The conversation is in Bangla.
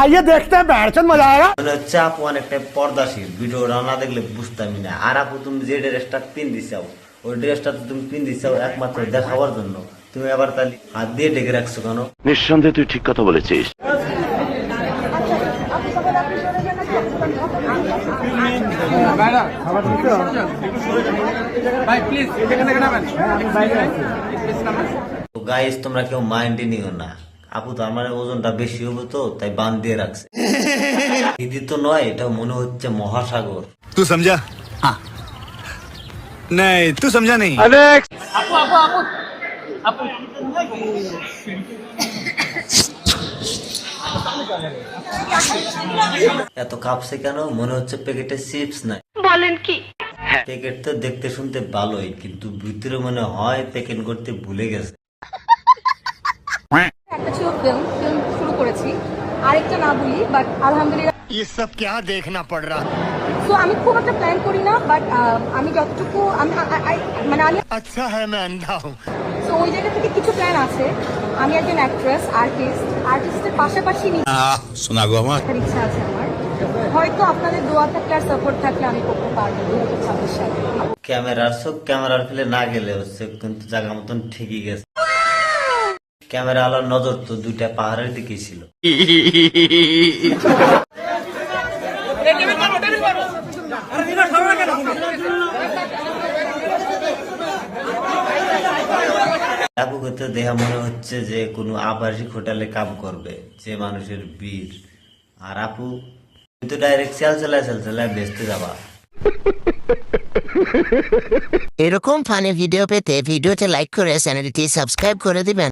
आइए देखते हैं बैठचंद मजा आएगा। হচ্ছে আপু অনেকটা পর্দাশীল, ভিডিও না দেখলে বুঝতামই না। আর আপু তুমি যে ড্রেসটা পিন দিছাও, ওই ড্রেসটা তো তুমি পিন দিছাও একমাত্র দেখাবার জন্য। তুমি আবার তালি হাত দিয়ে ঢেকে রাখছো কেন? নিঃসন্দেহে তুই ঠিক কথা বলেছিস। তো গাইস তোমরা কেউ মাইন্ডে নিও না, আপু তো আমার ওজনটা বেশি হবে তো তাই বাঁধ দিয়ে রাখছে। দিদি তো নয়, এটা মনে হচ্ছে মহাসাগর। तू समझा? हाँ नहीं तू समझा नहीं। এত কাঁপছে কেন? মনে হচ্ছে প্যাকেটে চিপস নাই। বলেন কি? প্যাকেট তো দেখতে শুনতে ভালোই, কিন্তু ভিতরে মনে হয় প্যাকেট করতে ভুলে গেছে। একটা ছিল ফিল্ম শুরু করেছি, আরেকটা না বলি, বাট আলহামদুলিল্লাহ ये सब क्या देखना पड़ रहा। সো আমি খুব একটা প্ল্যান করি না, বাট আমি যতটুকু মানে আমি अच्छा है मैं अंधा हूँ। সো ওই জায়গা থেকে কিছু প্ল্যান আছে। আমি একজন অ্যাক্ট্রেস, আর্টিস্টের পাশাপাশি सुना गो আমার দেখার ইচ্ছা আছে আমার। হয়তো আপনাদের দোয়া থাকলে আর সাপোর্ট থাকলে আমি করতে পারবো 2026 সালে। ক্যামেরার চোখ ক্যামেরার ফেলে না গেলে হচ্ছে, কিন্তু জায়গা মতন ঠিকই গেছে। ক্যামেরা আলার নজর তো দুইটা পাহাড়ের দিকে ছিল। আপুকে তো দেখা মনে হচ্ছে যে কোনো আবাসিক হোটেলে কাম করবে, যে মানুষের ভিড়। আর আপু তুমি তো ডাইরেক্ট চাল চালায় বেচতে যাবা। এরকম ফানি ভিডিও পেতে ভিডিওতে লাইক করে চ্যানেলটি সাবস্ক্রাইব করে দিবেন।